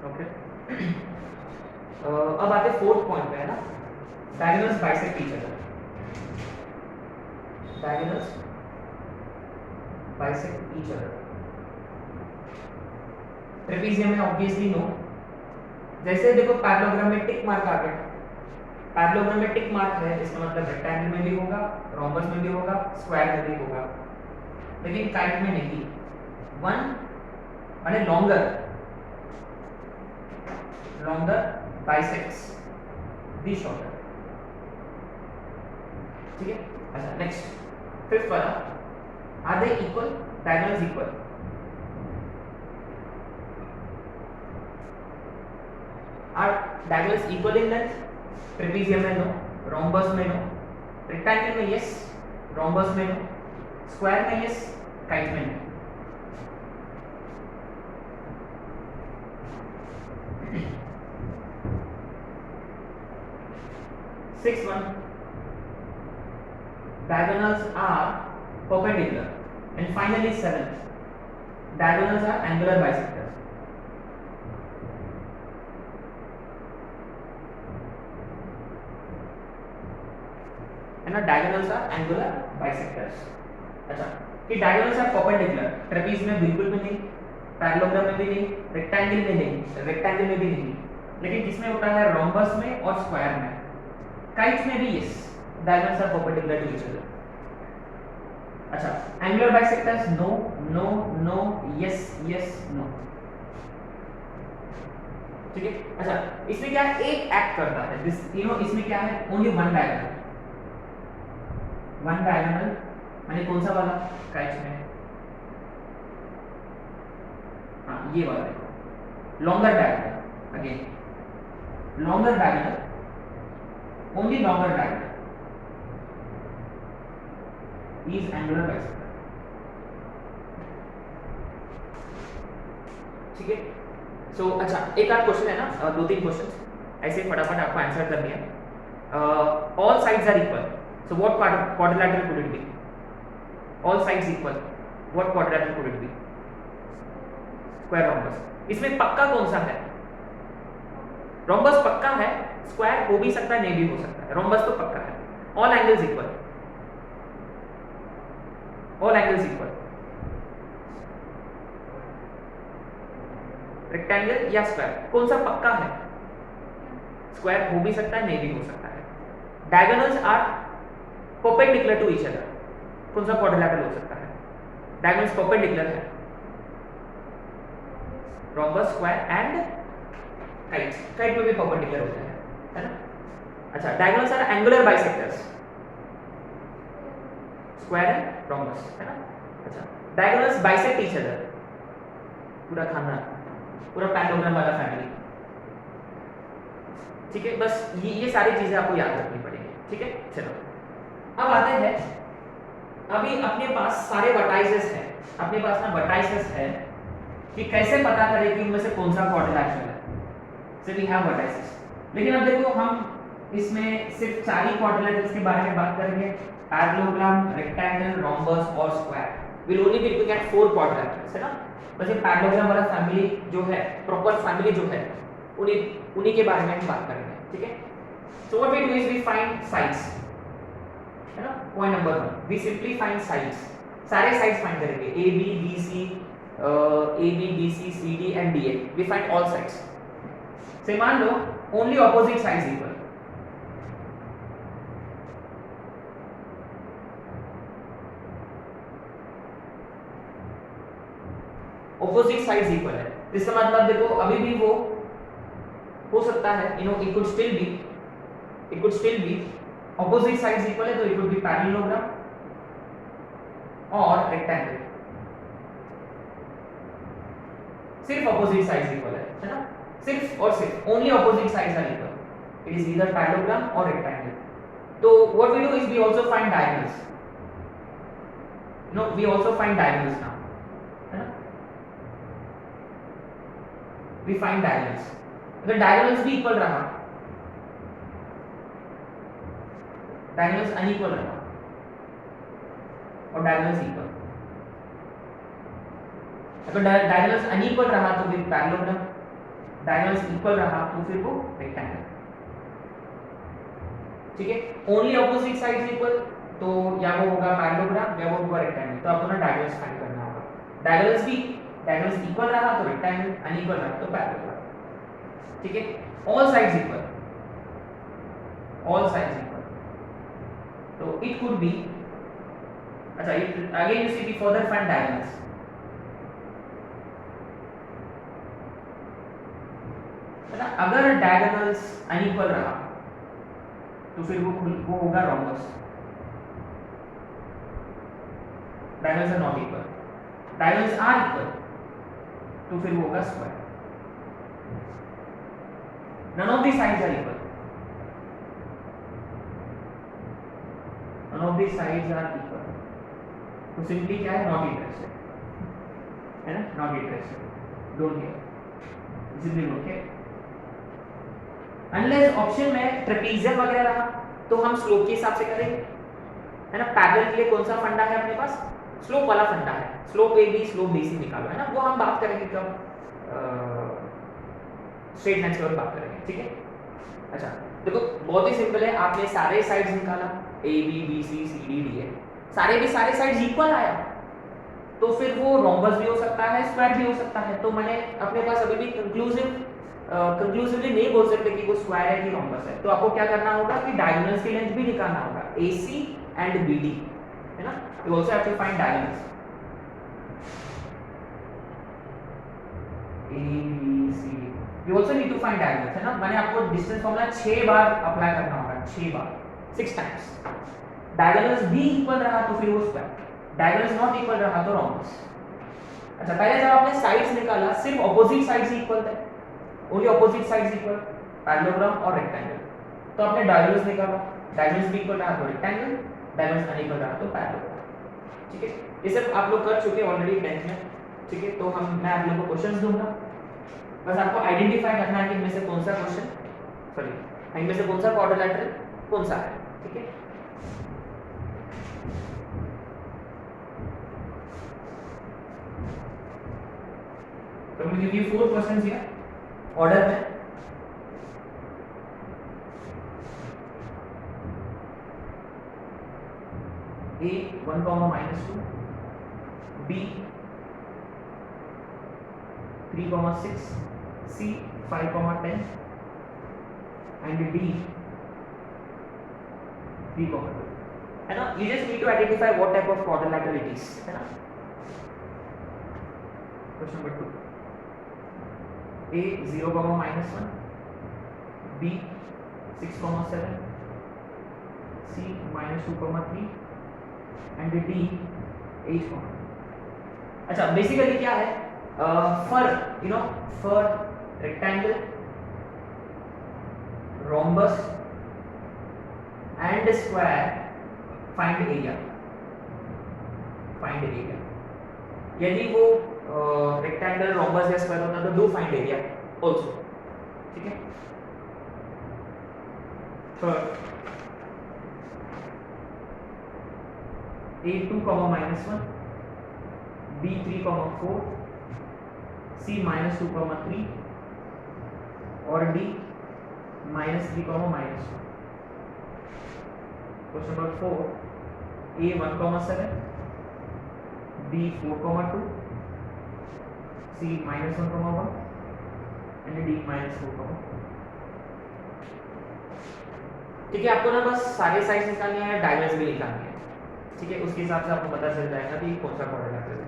Okay. अब आते fourth point पे, है ना, diagonals bisect each other. Diagonals bisect each other. Trapezium में ऑब्वियसली नो। जैसे देखो पैरेललोग्राम में टिक मार्क आ गया, पैरेललोग्राम में टिक मार्क है, इसका मतलब रेक्टेंगल में भी होगा, रोम्बस में भी होगा, स्क्वायर में भी होगा, लेकिन काइट में नहीं। वन माने longer, longer bisects the shorter. ठीक है। अच्छा, नेक्स्ट फिफ्थ वाला, are they equal, diagonals equal. Are diagonals equal in length? Trapezium में नो, रोम्बस में नो, रेक्टेंगल में यस, रोम्बस में नो, स्क्वायर में यस, काइट में no. Sixth one, diagonals are perpendicular. And finally seventh, diagonals are angular bisectors. है ना, diagonals are angular bisectors. अच्छा, कि diagonals are perpendicular, ट्रेपीज में बिल्कुल भी नहीं, पैरेललोग्राम में भी नहीं, रेक्टेंगल में नहीं, रेक्टेंगल में भी नहीं, लेकिन किसमें होता है? रोम्बस में और स्क्वायर में। काइट में भी yes, diagonals are perpendicular to each other. अच्छा, angular bisectors no, no, no, yes, yes, no. ठीक है। अच्छा, इसमें क्या है? एक एक्ट करता है, दिस इसमें क्या है? Only one diagonal. One diagonal माने कौन सा वाला? काइट में, हाँ ये वाला देखो, longer diagonal. Again longer diagonal, only longer diagonal is angular bisector। ठीक है। सो अच्छा, एक आध क्वेश्चन है ना, दो तीन क्वेश्चन ऐसे फटाफट आपको आंसर करनी है। All sides are equal, so what quadrilateral could it be? All sides equal, what quadrilateral could it be? Square rhombus. इसमें पक्का कौन सा है? रोम्बस पक्का है, स्क्वायर हो भी सकता है, नहीं भी हो सकता है, रोम्बस तो पक्का है। All angles equal, all angles equal, rectangle या स्क्वायर, कौन सा पक्का है? स्क्वायर हो भी सकता है, नहीं भी हो सकता है। Diagonals are perpendicular to each other, कौन सा क्वाड्रिलेटरल हो सकता है? डायगोनल्स परपेंडिकुलर है, rhombus, square and kite. Kite में भी परपेंडिकुलर होता है ना। अच्छा, diagonals are angular bisectors, square and rhombus, है ना। अच्छा, डायगोनल्स बाइसेक्ट ईच अदर, पूरा खानदान, पूरा पैरेललोग्राम वाला फैमिली। ठीक है, बस ये सारी चीजें आपको याद रखनी पड़ेगी। ठीक है, चलो अब आते हैं, अभी अपने पास सारे वर्टाइसेस हैं, अपने पास ना वर्टाइसेस है कि कैसे पता करें कि उनमें से कौन सा क्वाड्रिलेटरल है। सो वी हैव वर्टाइसेस, लेकिन अब देखो हम इसमें सिर्फ चार ही क्वाड्रिलेटरल्स के बारे में बात करेंगे, पैरेललोग्राम, रेक्टेंगल, रोम्बस और square. Will only be looking at four quadrilaterals, है ना। बस ये पैरेललोग्राम वाला फैमिली जो है, प्रॉपर फैमिली जो है, उन्हीं के बारे में हम बात करेंगे। ठीक है। So what we do is we find sides, है ना। Point number 1, we simply find sides, सारे साइड्स फाइंड करेंगे, A B B C, A B B C C D and D A, we find all sides. से मान लो only opposite sides equal, opposite sides equal है, इसका मतलब देखो अभी भी वो हो सकता है, it could still be opposite sides equal है, तो इट वुड बी पैरेललोग्राम और रेक्टेंगल, सिर्फ ऑपोजिट साइड्स इक्वल है ना। सिर्फ और सिर्फ only opposite sides are equal, it is either parallelogram और रेक्टेंगल। तो what we do is we also find diagonals, we also find diagonals now, है ना। वी फाइंड डायगोनल्स, अगर डायगोनल्स भी इक्वल रहा, डायगोनल्स अनइक्वल रहा और डायगोनल्स इक्वल, अगर डायगोनल्स अनइक्वल रहा तो भी पैरेललोग्राम, डायगोनल्स इक्वल रहा तो फिर वो रेक्टेंगल, ठीक है। ओनली ऑपोजिट साइड्स इक्वल तो या वो होगा पैरेललोग्राम या वो होगा रेक्टेंगल, तो आपको ना डायगोनल्स फाइंड करना होगा। डायगोनल्स इक्वल रहा तो रेक्टेंगल, अनइक्वल रहा तो पैरेललोग्राम, ठीक है। All sides equal, all sides equal, तो इट कुड बी, अच्छा again you see the further find diagonals, है ना। अगर डायगोनल्स अनइक्वल रहा तो फिर वो होगा rhombus, diagonals are not equal, diagonals are equal तो फिर वो होगा square, none of the sides are equal, none of the sides are equal तो सिंपली क्या है, नॉट इंटरेस्टेड, है ना, not interested, don't care, simply don't care. Unless option में ट्रेपीजियम वगैरह रहा तो हम स्लोप के हिसाब से करेंगे, है ना। पैरेलल के लिए कौन सा फंडा है अपने पास, स्लोप वाला फंडा है, slope A B slope B C निकालो, है ना। वो हम बात करेंगे कब, स्ट्रेट लाइन की बात करेंगे, ठीक है। अच्छा देखो बहुत ही सिंपल है, आपने सारे साइड्स निकाला A B B C C D D है, सारे साइड्स इक्वल आया तो फिर वो रोम्बस भी हो सकता है, स्क्वायर भी हो सकता है। तो मैंने अपने पास अभी भी कंक्लूसिवली नहीं बोल सकते कि वो स्क्वायर है कि रोम्बस है, तो आपको क्या करना होगा कि डायगोनल्स की लेंथ भी निकालना होगा, AC एंड BD, है ना। You also have to find diagonals, ABC, you also need to find diagonals, है ना। मैंने आपको डिस्टेंस फार्मूला 6 बार अप्लाई करना होगा, 6 बार, 6 टाइम्स। डायगोनल्स भी इक्वल रहा तो फिर वो स्क्वायर, डायगोनल्स नॉट इक्वल रहा तो रोम्बस। अच्छा पहले जब आपने साइड्स निकाला सिर्फ ऑपोजिट साइड्स इक्वल थे, only opposite sides equal, parallelogram और रेक्टेंगल, तो आपने डायगोनल्स निकाला, डायगोनल्स भी इक्वल रहा तो रेक्टेंगल, डायगोनल्स अनइक्वल रहा तो पैरेललोग्राम, ठीक है। ये सब आप लोग कर चुके ऑलरेडी 10th में, ठीक है। तो मैं आप लोगों को क्वेश्चंस दूंगा, बस आपको आइडेंटिफाई करना है कि इनमें से कौन सा क्वेश्चन, सॉरी इनमें से कौन सा क्वाड्रिलेटरल कौन सा है, ठीक है। तो मैं give you 4 questions here order में, A 1, -2, B 3, 6, C 5, 10 and D 3, 2, है ना। You just need to identify what type of quadrilateral it is, है ना। Question number 2, A 0, -1, B 6, 7, C -2, 3 and D 8, अच्छा बेसिकली क्या है, for rectangle, rhombus and square find area, यदि वो rectangle rhombus या स्क्वायर होता तो डू फाइंड एरिया आल्सो, ठीक है। थर्ड A 2, -1, B 3, 4, C -2, 3 और D -3, -1। Question number 4, A 1, 7, B 4, 2, C -1, 1 and D -4, 1। ठीक है, आपको ना बस सारे साइड्स निकालने हैं, डायगोनल्स भी निकालने हैं, ठीक है। उसके हिसाब से आपको पता चल जाएगा कि कौन सा क्वाड्रिलेटरल है।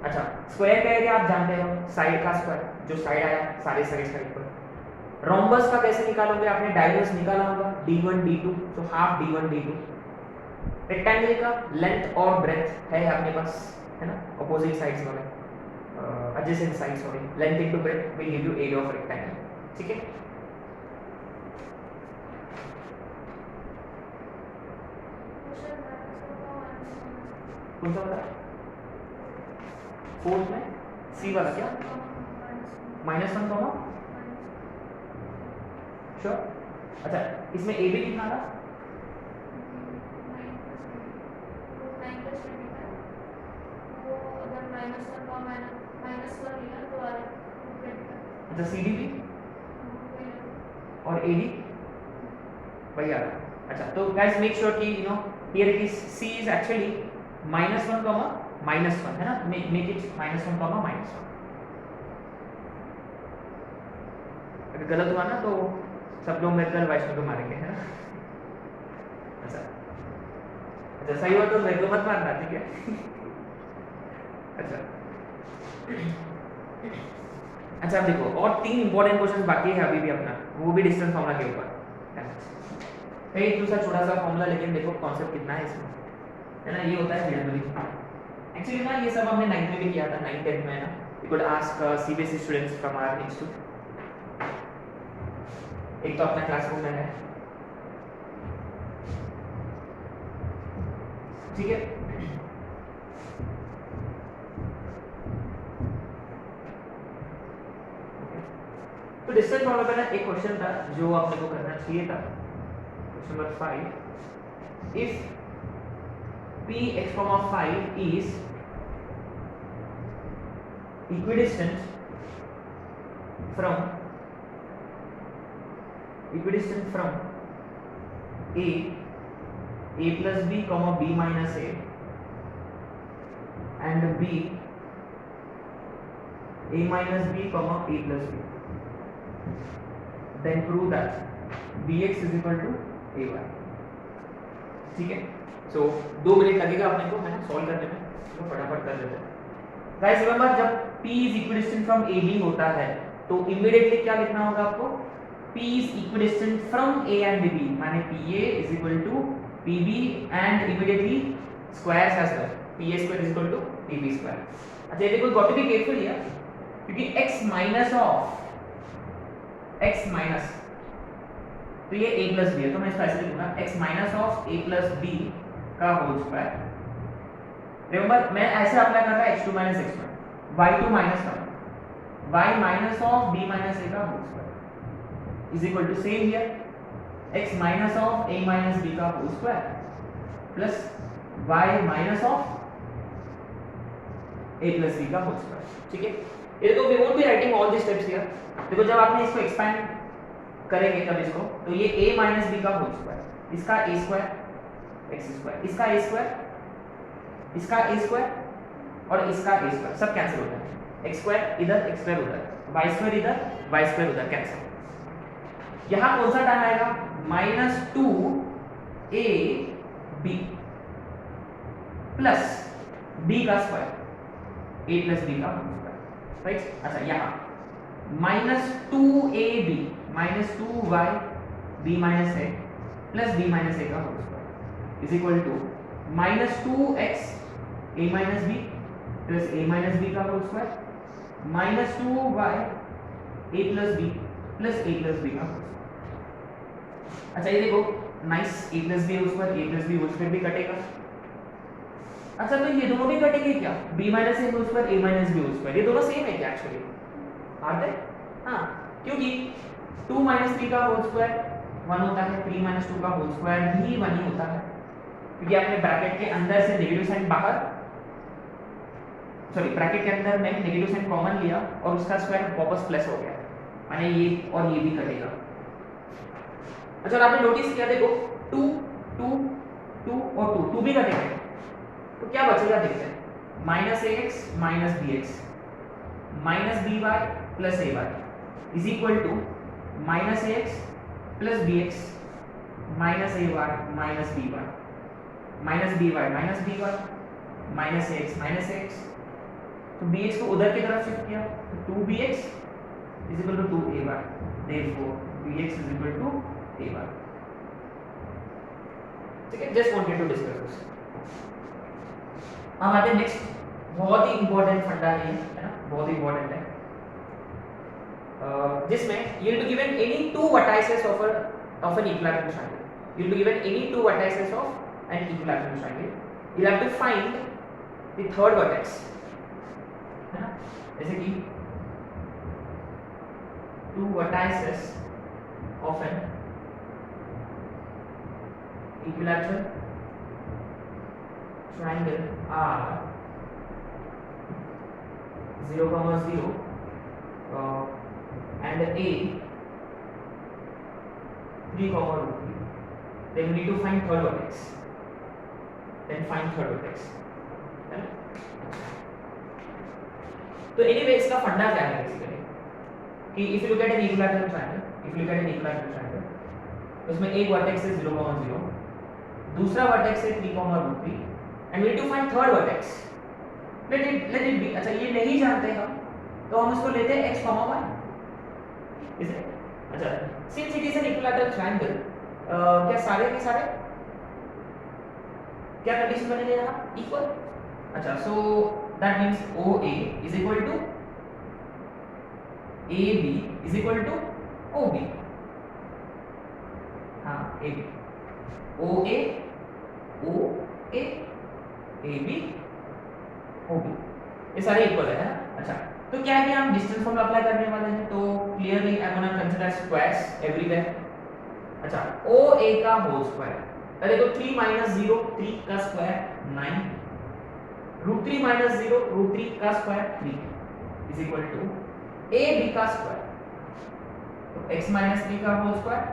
अच्छा स्क्वायर का एरिया आप जानते हो, साइड का स्क्वायर, जो साइड आया सारे साइड पर। रोम्बस का कैसे निकालोगे, आपने डायगोनल्स निकाला होगा D1 D2, तो हाफ D1 D2। रेक्टेंगल का लेंथ और ब्रेथ है अपने पास, है ना, ऑपोजिट साइड्स वाले, adjacent sides sorry, length into breadth will give you area of rectangle, ठीक है। कौन सा वाला, फोर्थ में सी वाला क्या, -1, श्योर। अच्छा इसमें ए भी कितना था, अच्छा सी डी भी और AD वही आ रहा है। अच्छा, तो गाइस मेक श्योर कि you know here it is C is actually -1 -1 है ना, मेक इट -1 -1। अगर गलत हुआ ना तो सब लोग मेरे कल वैष्णव को मारेंगे, है ना। अच्छा सही हुआ तो मेरे को मत मारना, ठीक है। अच्छा अच्छा, अब देखो और 3 इंपॉर्टेंट क्वेश्चन बाकी है अभी भी अपना, वो भी डिस्टेंस फार्मूला के ऊपर है। एक दूसरा छोटा सा फार्मूला, लेकिन देखो कॉन्सेप्ट कितना है इसमें, है ना। ये होता है जनरली एक्चुअली ना, ये सब हमने 9th में भी किया था, 9th 10th में, है ना। You could ask CBSE students from our institute. एक तो अपना क्लासरूम में है, ठीक है। तो डिस्टेंस फार्मूला का ना एक क्वेश्चन था जो आपने को करना चाहिए था, question number 5। If Px, 5 is equidistant from A plus B, B minus A, and B A minus B, A plus B, then prove that Bx is equal to Ay। ठीक है, सो 2 मिनट लगेगा अपने को, है ना, सॉल्व करने में, तो फटाफट कर देते हैं। गाइस रिमेंबर, जब P is equidistant from AB होता है तो इमीडिएटली क्या लिखना होगा आपको, P is equidistant from A and B, माने PA is equal to PB and immediately squares as well, PA square is equal to PB square। अच्छा, ये देखो got to be careful here, क्योंकि x माइनस तो ये A plus B है, तो मैं इसका ऐसे लिखूंगा x minus of A plus B का होल स्क्वायर। रिमेंबर मैं ऐसे अप्लाई कर रहा है x2 minus x1, y2 minus 1, y minus of B minus A का whole square is equal to same here x minus of A minus B का whole square plus y minus of A plus B का whole square. ठीक है, ये तो we won't be writing all the steps here. देखो जब आपने इसको एक्सपेंड करेंगे तब इसको, तो ये A minus B का होल स्क्वायर, इसका A स्क्वायर x स्क्वायर, इसका A स्क्वायर, इसका A स्क्वायर और इसका A स्क्वायर सब कैंसिल हो जाएगा। x स्क्वायर इधर, x स्क्वायर उधर, y स्क्वायर इधर, y स्क्वायर उधर, कैंसिल। यहाँ कौन सा टर्म आएगा, -2ab प्लस b का स्क्वायर, a प्लस b का होल स्क्वायर, राइट। अच्छा, यहाँ -2ab -2y b minus a plus b minus a का whole square is equal to -2x a minus b plus a minus b का whole square -2y a plus b plus a plus b का whole square. अच्छा, ये देखो nice, a plus b whole square, a plus b whole square भी कटेगा। अच्छा, तो ये दोनों भी कटेंगे क्या, b minus a whole square, a minus b whole square, ये दोनों सेम है क्या एक्चुअली, आते हैं। हाँ, क्योंकि 2 minus 3 का होल स्क्वायर 1 होता है, 3 minus 2 का होल स्क्वायर भी 1 ही होता है, क्योंकि आपने ब्रैकेट के अंदर से नेगेटिव साइन बाहर, सॉरी ब्रैकेट के अंदर में नेगेटिव साइन कॉमन लिया और उसका स्क्वायर वापस प्लस हो गया, माने ये और ये भी कटेगा। अच्छा, और आपने नोटिस किया, देखो 2 2 2 और 2 2 भी कटेंगे, तो क्या बचेगा देखते हैं, -ax -bx -by plus ay is equal to -ax plus bx -ay -by -by -by -by -ax तो bx को उधर की तरफ शिफ्ट किया, तो 2bx is equal to 2ay, therefore bx is equal to ay। ठीक है, just wanted to discuss this. हम आते हैं नेक्स्ट, बहुत ही इंपॉर्टेंट फंडा है, है ना, बहुत ही इंपॉर्टेंट है, जिसमें you will be given any 2 vertices of an equilateral triangle. You will be given any 2 vertices of an equilateral triangle. You have to find the third vertex, है ना, जैसे कि 2 vertices of an equilateral triangle are 0, 0 and A 3 comma root 3. Then we need to find third vertex. Then find third vertex. है ना? तो anyway इसका फंडा क्या है बेसिकली कि if you look at an equilateral triangle, उसमें एक वर्टेक्स है 0, 0, दूसरा वर्टेक्स है 3, root 3 and we need to find third vertex. Let it be. अच्छा ये नहीं जानते हम तो हम इसको लेते हैं x, y. Is it? अच्छा since it is an equilateral triangle क्या सारे के सारे क्या कंडीशन बनेगी यहाँ इक्वल. अच्छा so that means OA is equal to AB is equal to OB. हाँ AB OA OA AB OB ये सारे इक्वल है ना. अच्छा तो क्या है कि हम डिस्टेंस फॉर्मूला अप्लाई करने वाले हैं तो clearly I am gonna consider squares everywhere. अच्छा OA का होल स्क्वायर अरे तो 3 - 0 3 का स्क्वायर 9 √3 - 0 √3 का square 3 is equal to AB का स्क्वायर तो x - 3 का होल स्क्वायर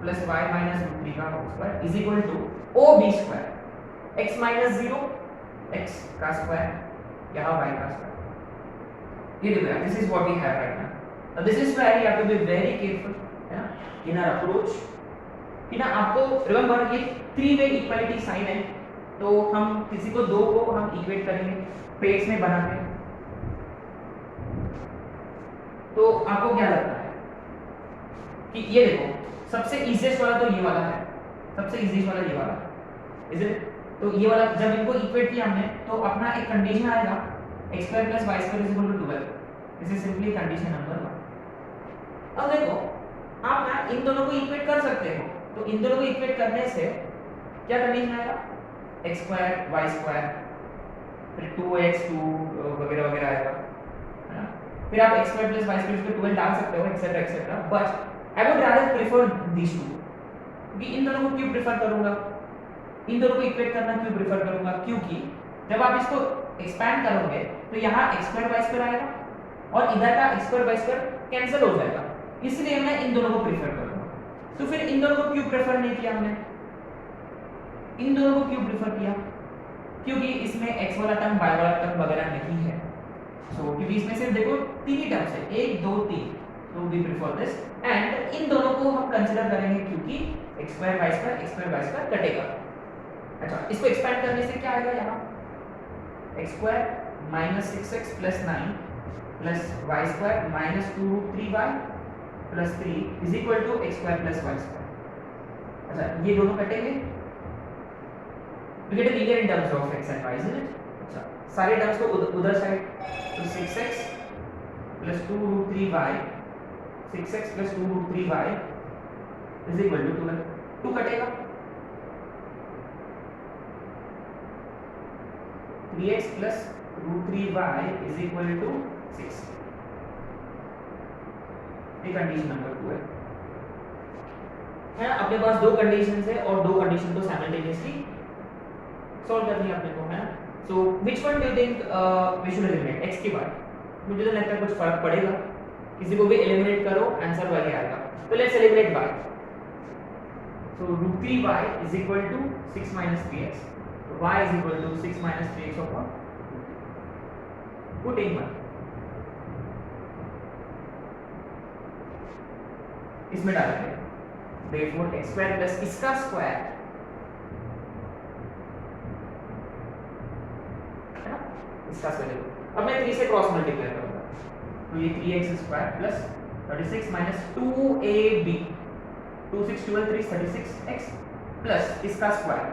प्लस y - √3 का whole square is equal to OB square x - 0 x का स्क्वायर यहाँ y का स्क्वायर. ये देखो यार, this is what we have right now. Now this is where you have to be very careful, है ना, in our approach. कि ना आपको रिमेंबर ये 3-वे इक्वालिटी साइन है तो हम किसी को दो को हम इक्वेट करेंगे पेयर्स में बना के. तो आपको क्या लगता है कि ये देखो सबसे इजीएस्ट वाला तो ये वाला है, सबसे इजीएस्ट वाला ये वाला इज इट. तो ये वाला जब इनको इक्वेट किया हमने तो अपना एक कंडीशन आएगा x² + y² = 12. This is simply condition number 1. अब देखो आप ना इन दोनों को इक्वेट कर सकते हो तो इन दोनों को इक्वेट करने से क्या कंडीशन आएगा x² y² फिर 2x 2 वगैरह वगैरह आएगा है ना. फिर आप x² + y² को 12 डाल सकते हो etcetera etcetera. But I would rather prefer this too क्योंकि इन दोनों को क्यों प्रेफर करूंगा, इन दोनों को इक्वेट करना क्यों प्रेफर करूंगा क्योंकि जब आप इसको एक्सपैंड करोगे तो यहाँ x² y² आएगा और इधर का x² y² कैंसिल हो जाएगा. इसलिए मैं इन दोनों को प्रेफर करूंगा. तो फिर इन दोनों को क्यों प्रेफर नहीं किया हमने, इन दोनों को क्यों प्रेफर किया क्योंकि इसमें x वाला टर्म y वाला टर्म वगैरह नहीं है. सो क्योंकि इसमें सिर्फ देखो 3 ही टर्म्स है 1 2 3 तो वी प्रेफर दिस एंड इन दोनों को हम कंसीडर करेंगे क्योंकि x² y² कटेगा. अच्छा इसको एक्सपैंड करने से क्या आएगा यहाँ x² - 6x + 9 + y² - 2√3y + 3 is equal to x² + y². अच्छा ये दोनों कटेंगे we get a linear in terms of x and y isn't it. अच्छा सारे टर्म्स को उधर साइड तो 6x + 2√3y 6x + 2√3y is equal to 2 कटेगा 3x + √3y is equal to 6. ये कंडीशन नंबर 2 है. अपने पास दो कंडीशंस है और दो कंडीशन को साइमल्टेनियसली सॉल्व करनी है अपने को है ना. So which one do you think we should eliminate x के बाद. मुझे तो लगता है कुछ फर्क पड़ेगा, किसी को भी एलिमिनेट करो आंसर वही आएगा. तो let's eliminate y. So √3y is equal to 6 - 3x. y is equal to 6 - 3x upon put in 1. इसमें डालेंगे therefore x² plus इसका स्क्वायर है ना, इसका स्क्वायर. अब मैं 3 से क्रॉस मल्टीप्लाई करूंगा तो ये 3x² plus 36 minus 2ab 2 6 12 3 36x plus इसका square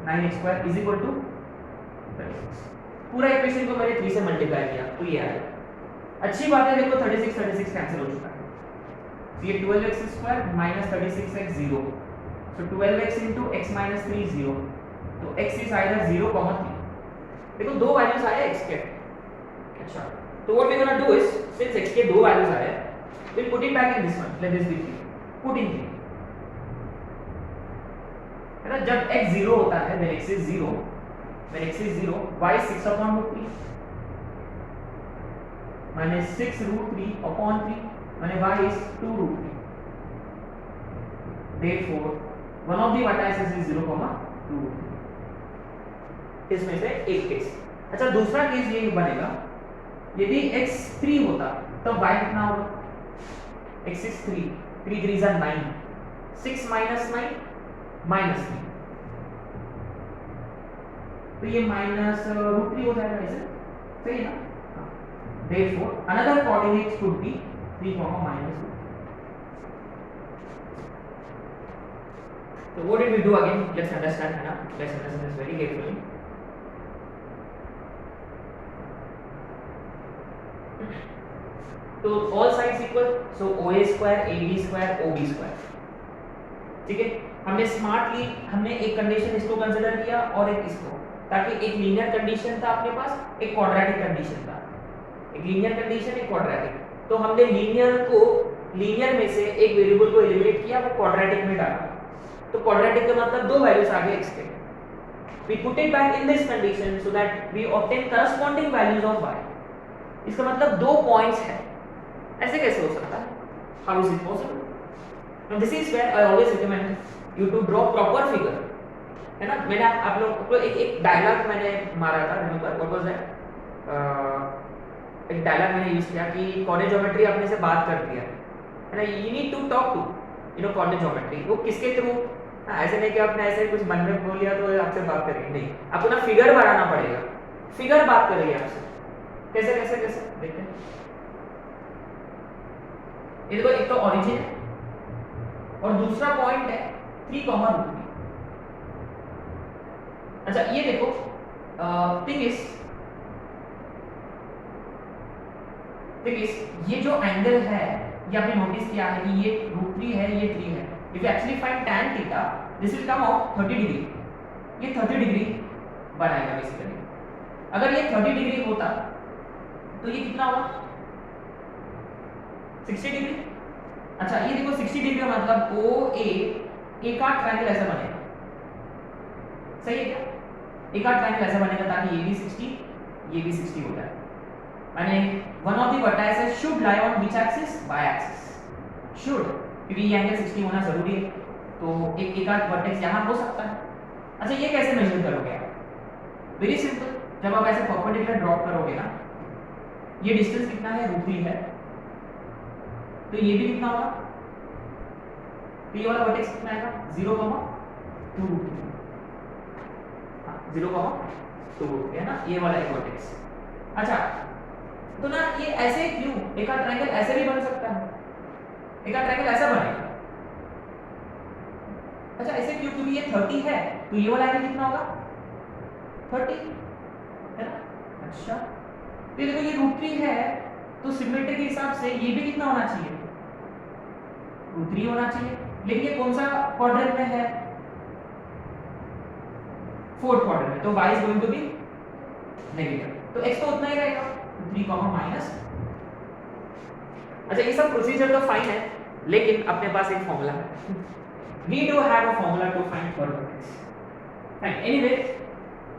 9x² is equal to 36. पूरा इक्वेशन को मैंने 3 से मल्टीप्लाई किया तो ये आया. अच्छी बात है देखो 36 कैंसिल हो चुका है. ये 12x² minus 36x 0. So 12x into x minus 3 0. तो x is either 0, 3. देखो दो वैल्यूज आए x के. अच्छा तो what we gonna do is since x के दो वैल्यूज आए we'll put it back in this one. Let this be 3. Put in 3. है ना, जब x 0 होता है when x is 0 y 6 upon √3 minus 6 √3 upon 3 माने y is 2 √3. therefore one of the vertices is 0, 2। इसमें से एक केस। अच्छा, दूसरा केस ये बनेगा यदि x 3 होता तो y कितना होगा? x is 3, 3 3 is 9, 6 minus 9 minus 3, तो ये माइनस √3 हो जाएगा ऐसे, सही है ना? Therefore another coordinate could be 3, -2। So what did we do again? Let's understand, है ना? Let's understand this very carefully. तो all sides equal, so OA square, AB square, OB square, ठीक है? हमने स्मार्टली एक कंडीशन इसको कंसीडर किया और एक इसको, ताकि एक लीनियर कंडीशन था अपने पास, एक क्वाड्रेटिक कंडीशन था, एक लीनियर कंडीशन, एक क्वाड्रेटिक। तो हमने लीनियर में से एक वेरिएबल को एलिमिनेट किया, वो क्वाड्रेटिक में डाला। तो क्वाड्रेटिक का मतलब दो वैल्यूज आ गए x के। We put it back in this condition so that we obtain corresponding values of y। इसका मतलब दो पॉइंट्स हैं। ऐसे कैसे हो सकता है? How is it possible? Now this is where I always recommend you to draw proper figure, है ना? मैंने आप लोग को एक डायलॉग मैंने मारा था, रिमेंबर व्हाट वाज दैट? एक डायलॉग मैंने यूज किया कि कोऑर्डिनेट ज्योमेट्री अपने से बात करती है ना? You need to talk to coordinate geometry. वो किसके थ्रू? ऐसे नहीं कि आपने ऐसे कुछ मन में बोल लिया तो आपसे बात करेगी, नहीं, आपको ना फिगर बढ़ाना पड़ेगा, फिगर बात करेगी आपसे। कैसे कैसे कैसे देखते हैं। ये देखो, एक तो ओरिजिन है और दूसरा पॉइंट है 3, √3। अच्छा, ये देखो, थिंग इज ये जो एंगल है, ये आपने नोटिस किया है कि ये √3 है, ये 3 है। If you actually find tan theta, this will come out 30 degree. ये 30 डिग्री बनाएगा बेसिकली। अगर ये 30 डिग्री होता तो ये कितना होगा? 60 डिग्री। अच्छा, ये देखो 60 डिग्री का मतलब OA एक आर्क ट्रायंगल ऐसा बनेगा, सही है क्या? एक आर्क ट्रायंगल ऐसा बनेगा ताकि ये भी 60, ये भी 60 हो जाए। यानी one of the vertices should lie on which axis? y axis. Should, क्योंकि ये एंगल 60 होना जरूरी है, तो एक आर्क वर्टेक्स यहाँ हो सकता है। अच्छा, ये कैसे मेजर करोगे आप? वेरी सिंपल, जब आप ऐसे परपेंडिकुलर ड्रॉप करोगे ना, ये डिस्टेंस कितना है? √3 है, तो ये भी कितना होगा? तो ये वाला वर्टेक्स कितना आएगा? 0, 2, 0, 2 है ना, ये वाला एक वर्टेक्स। अच्छा, तो ना ये ऐसे क्यों? एक आर्क ट्रायंगल ऐसे भी बन सकता है, एक आर्क ट्रायंगल ऐसा बनेगा। अच्छा, ऐसे क्यों? क्योंकि ये 30 है, तो ये वाला एंगल कितना होगा? 30 है ना? अच्छा, तो देखो ये √3 है, तो सिमेट्री के हिसाब से ये भी कितना होना चाहिए? √3 होना चाहिए। लेकिन ये कौन सा क्वाड्रेंट में है? 4th क्वाड्रेंट में, तो y is going to be negative, तो x तो उतना ही रहेगा, 3, -। अच्छा, ये सब प्रोसीजर तो फाइन है, लेकिन अपने पास एक फॉर्मूला है। We do have a formula to find third vertex. Fine. Anyway,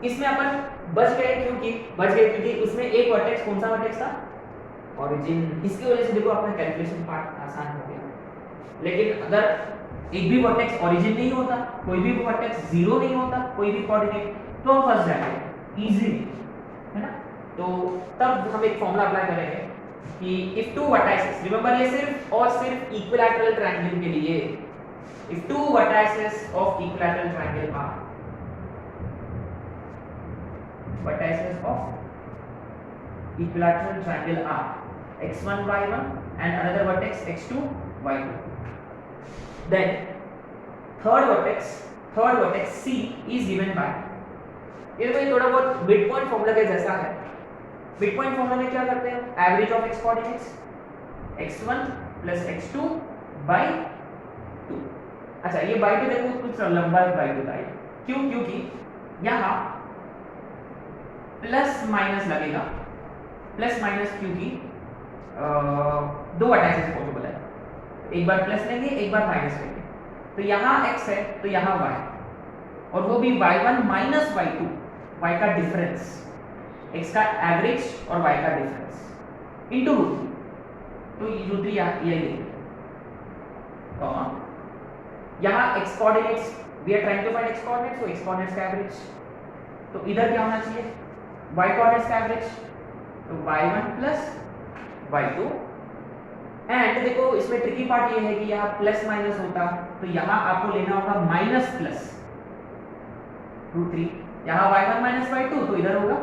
इसमें अपन बच गए क्योंकि उसमें एक वर्टेक्स, कौन सा वर्टेक्स था? ओरिजिन। इसकी वजह से देखो अपना कैलकुलेशन पार्ट आसान हो गया। लेकिन अगर एक भी वर्टेक्स ओरिजिन नहीं होता, कोई भी वर्टेक्स 0 नहीं होता, कोई भी कोऑर्डिनेट, तो हम फंस जाएंगे इजीली, है ना? तो तब हम एक फॉर्मूला अप्लाई करेंगे कि इफ टू वर्टाइसेस, रिमेंबर ये सिर्फ इक्विलैटरल ट्रायंगल के लिए, if two vertices of equilateral triangle are x1 y1 and another vertex x2 y2, then third vertex C is given by, ये थोड़ा बहुत मिड पॉइंट फॉर्मूला के जैसा है। मिड पॉइंट फॉर्मूला में क्या करते हैं? Average of x coordinates x1 + x2 by 2। अच्छा, ये बाई 2 देखो कुछ लंबा बाई 2 था, क्यों? क्योंकि यहाँ प्लस माइनस लगेगा, प्लस माइनस, क्योंकि दो वर्टाइसेस पॉसिबल है, एक बार प्लस लेंगे, एक बार माइनस लेंगे, तो यहाँ x है तो यहाँ y, और वो भी y1 माइनस y2, y का डिफरेंस, x का एवरेज और y का डिफरेंस इनटू √3, तो √3 यही है, यहाँ x coordinates we are trying to find x coordinates, so x coordinates का एवरेज, तो इधर क्या होना चाहिए y कोऑर्डिनेट्स का एवरेज, तो y1 प्लस y2। एंड देखो इसमें ट्रिकी पार्ट ये है कि यहाँ प्लस माइनस होता, तो यहाँ आपको लेना होगा माइनस प्लस √3, यहाँ y1 माइनस y2, तो इधर होगा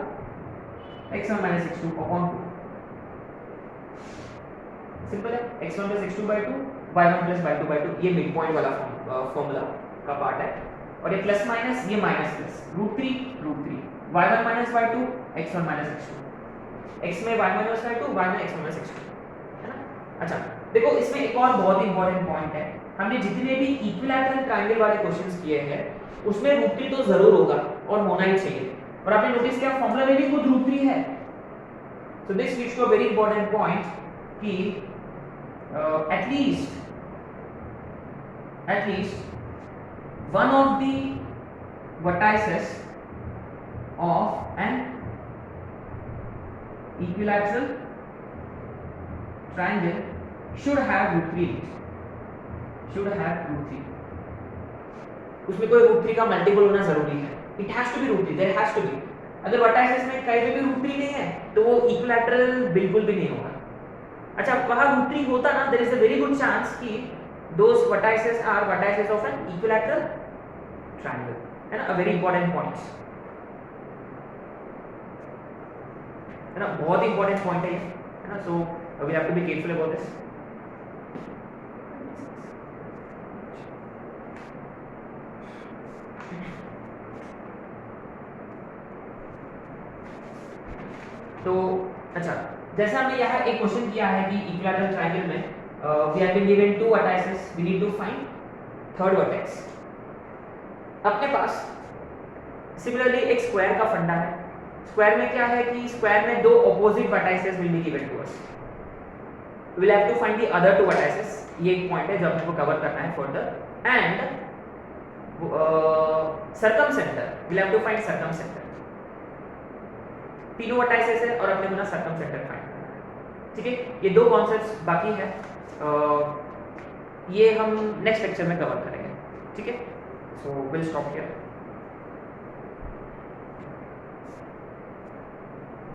x1 minus x2 upon 2। Simple है, x1 plus x2 by 2, y1 plus y2 by 2, ये मिड पॉइंट वाला फॉर्मूला का पार्ट है। और ये प्लस माइनस, ये minus plus, √3 y1 minus y2, x1 minus x2, x में y माइनस y2, y में x1 माइनस x2, है ना। अच्छा देखो इसमें एक और बहुत ही इंपॉर्टेंट पॉइंट है, हमने जितने भी इक्विलैटरल ट्रायंगल वाले क्वेश्चंस किए हैं उसमें √3 तो जरूर होगा और होना ही चाहिए, और आपने नोटिस किया फॉर्मूला में भी खुद √3 है। So this leads to a very important point कि at least one of the vertices of an equilateral triangle should have √3 in it, should have √3, उसमें कोई √3 का मल्टीपल होना जरूरी है, it has to be √3, there has to be। अगर vertices में कहीं पे भी √3 नहीं है तो वो इक्विलैटरल बिल्कुल भी नहीं होगा। अच्छा वहां √3 होता ना, there is a very good chance कि those vertices are vertices of an equilateral triangle, है ना, अ वेरी इंपॉर्टेंट पॉइंट, है ना, बहुत ही इंपॉर्टेंट पॉइंट है ये, है ना। So we have to be careful about this. तो अच्छा जैसा हमने यहाँ एक क्वेश्चन किया है कि इक्विलैटरल ट्रायंगल में we have been given 2 vertices, we need to find third vertex. अपने पास सिमिलरली एक स्क्वायर का फंडा है, स्क्वायर में क्या है कि स्क्वायर में दो opposite vertices will be given to us, we will have to find the other 2 vertices, ये एक पॉइंट है जो अपने को कवर करना है further. And circumcentre, we will have to find circumcentre, तीनों वर्टाइसेस है और अपने को ना सर्कमसेंटर फाइंड करना है, ठीक है। ये 2 कॉन्सेप्ट्स बाकी है, ये हम नेक्स्ट लेक्चर में कवर करेंगे, ठीक है। So will stop here.